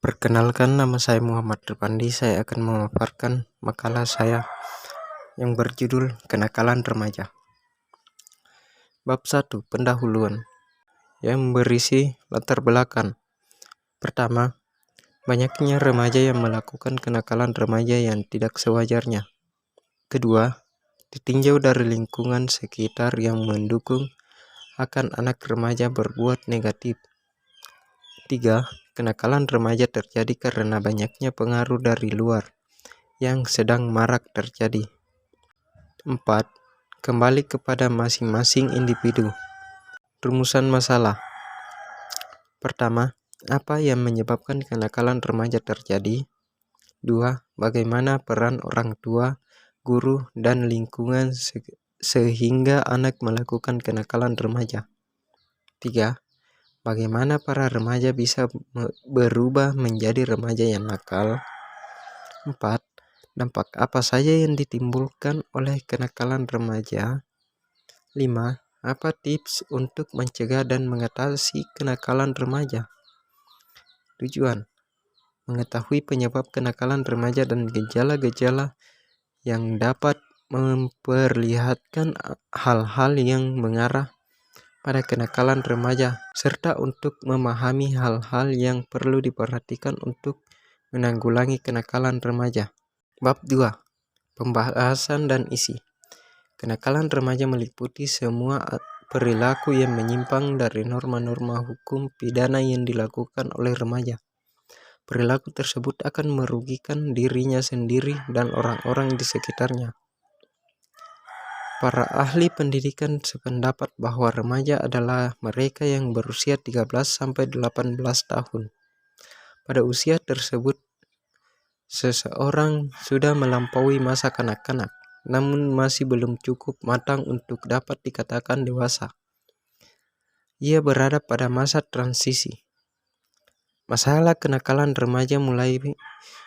Perkenalkan, nama saya Muhammad Ripandi. Saya akan memaparkan makalah saya yang berjudul Kenakalan Remaja. Bab 1, Pendahuluan, yang berisi latar belakang. Pertama, banyaknya remaja yang melakukan kenakalan remaja yang tidak sewajarnya. Kedua, ditinjau dari lingkungan sekitar yang mendukung akan anak remaja berbuat negatif. 3. Kenakalan remaja terjadi karena banyaknya pengaruh dari luar yang sedang marak terjadi. 4. Kembali kepada masing-masing individu. Rumusan masalah. Pertama, apa yang menyebabkan kenakalan remaja terjadi? 2. Bagaimana peran orang tua, guru, dan lingkungan sehingga anak melakukan kenakalan remaja? 3. Bagaimana para remaja bisa berubah menjadi remaja yang nakal? 4. Dampak apa saja yang ditimbulkan oleh kenakalan remaja? 5. Apa tips untuk mencegah dan mengatasi kenakalan remaja? Tujuan: mengetahui penyebab kenakalan remaja dan gejala-gejala yang dapat memperlihatkan hal-hal yang mengarah pada kenakalan remaja, serta untuk memahami hal-hal yang perlu diperhatikan untuk menanggulangi kenakalan remaja. Bab 2, Pembahasan dan isi. Kenakalan remaja meliputi semua perilaku yang menyimpang dari norma-norma hukum pidana yang dilakukan oleh remaja. Perilaku tersebut akan merugikan dirinya sendiri dan orang-orang di sekitarnya. Para ahli pendidikan sependapat bahwa remaja adalah mereka yang berusia 13-18 tahun. Pada usia tersebut, seseorang sudah melampaui masa kanak-kanak, namun masih belum cukup matang untuk dapat dikatakan dewasa. Ia berada pada masa transisi. Masalah kenakalan remaja mulai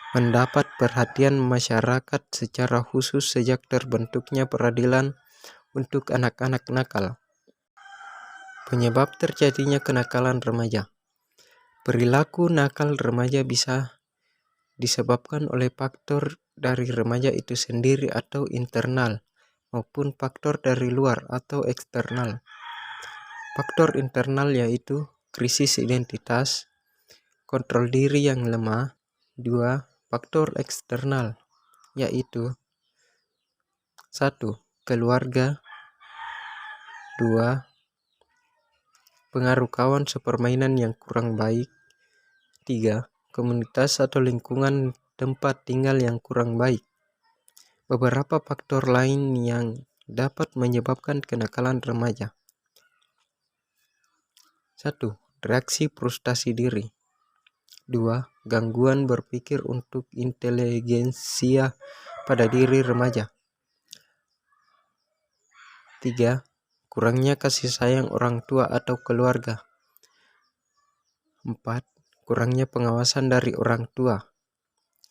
mendapat perhatian masyarakat secara khusus sejak terbentuknya peradilan untuk anak-anak nakal. Penyebab terjadinya kenakalan remaja. Perilaku nakal remaja bisa disebabkan oleh faktor dari remaja itu sendiri atau internal, maupun faktor dari luar atau eksternal. Faktor internal yaitu krisis identitas, kontrol diri yang lemah. 2. Faktor eksternal yaitu 1. Keluarga. 2. Pengaruh kawan sepermainan yang kurang baik. 3. Komunitas atau lingkungan tempat tinggal yang kurang baik. Beberapa faktor lain yang dapat menyebabkan kenakalan remaja. 1. Reaksi frustasi diri. 2. Gangguan berpikir untuk inteligensia pada diri remaja. 3. Kurangnya kasih sayang orang tua atau keluarga. 4. Kurangnya pengawasan dari orang tua.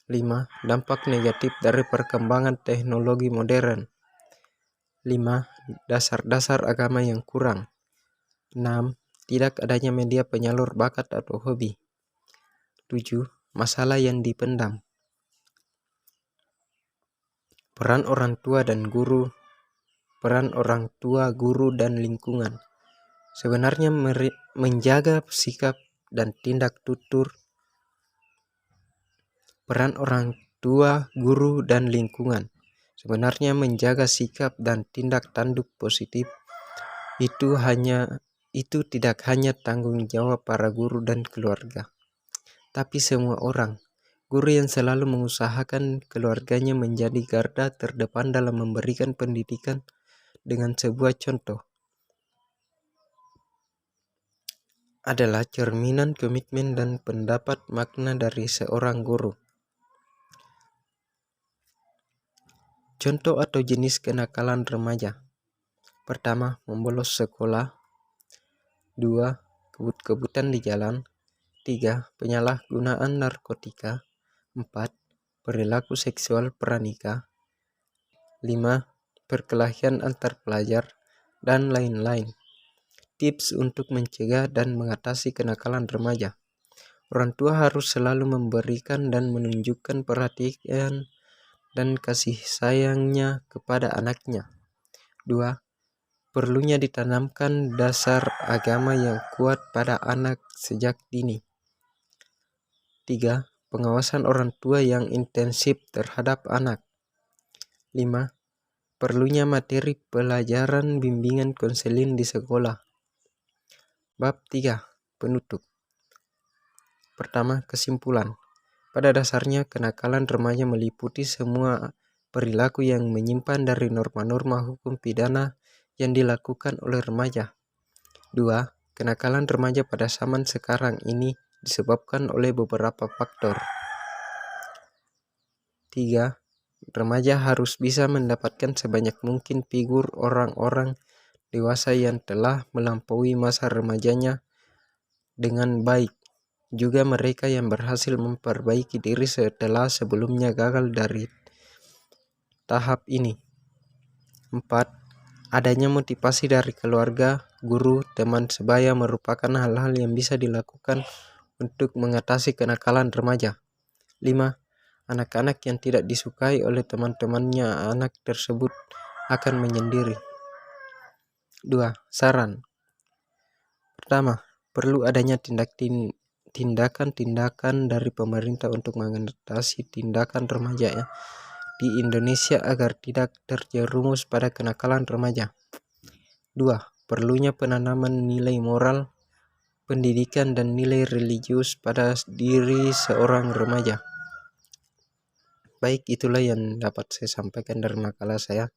5. Dampak negatif dari perkembangan teknologi modern. 5. Dasar-dasar agama yang kurang. 6. Tidak adanya media penyalur bakat atau hobi. 7. Masalah yang dipendam. Peran orang tua, guru, dan lingkungan. Sebenarnya menjaga sikap dan tindak tutur. Peran orang tua, guru, dan lingkungan. Sebenarnya menjaga sikap dan tindak tanduk positif itu tidak hanya tanggung jawab para guru dan keluarga, tapi semua orang. Guru yang selalu mengusahakan keluarganya menjadi garda terdepan dalam memberikan pendidikan dengan sebuah contoh adalah cerminan komitmen dan pendapat makna dari seorang guru. Contoh atau jenis kenakalan remaja. Pertama, membolos sekolah. 2. Kebut-kebutan di jalan. 3. Penyalahgunaan narkotika. 4. Perilaku seksual pranikah. 5. Perkelahian antar pelajar, dan lain-lain. Tips untuk mencegah dan mengatasi kenakalan remaja. Orang tua harus selalu memberikan dan menunjukkan perhatian dan kasih sayangnya kepada anaknya. 2. Perlunya ditanamkan dasar agama yang kuat pada anak sejak dini. 3. Pengawasan orang tua yang intensif terhadap anak. 5. Perlunya materi pelajaran bimbingan konseling di sekolah. Bab 3. Penutup. Pertama, kesimpulan. Pada dasarnya, kenakalan remaja meliputi semua perilaku yang menyimpang dari norma-norma hukum pidana yang dilakukan oleh remaja. 2. Kenakalan remaja pada zaman sekarang ini disebabkan oleh beberapa faktor. 3. Remaja harus bisa mendapatkan sebanyak mungkin figur orang-orang dewasa yang telah melampaui masa remajanya dengan baik. Juga mereka yang berhasil memperbaiki diri setelah sebelumnya gagal dari tahap ini. 4. Adanya motivasi dari keluarga, guru, teman sebaya merupakan hal-hal yang bisa dilakukan untuk mengatasi kenakalan remaja. 5. Anak-anak yang tidak disukai oleh teman-temannya anak tersebut akan menyendiri. 2. Saran. Pertama, perlu adanya tindakan-tindakan dari pemerintah untuk mengatasi tindakan remaja di Indonesia agar tidak terjerumus pada kenakalan remaja. 2. Perlunya penanaman nilai moral, pendidikan dan nilai religius pada diri seorang remaja. Baik, itulah yang dapat saya sampaikan dari makalah saya.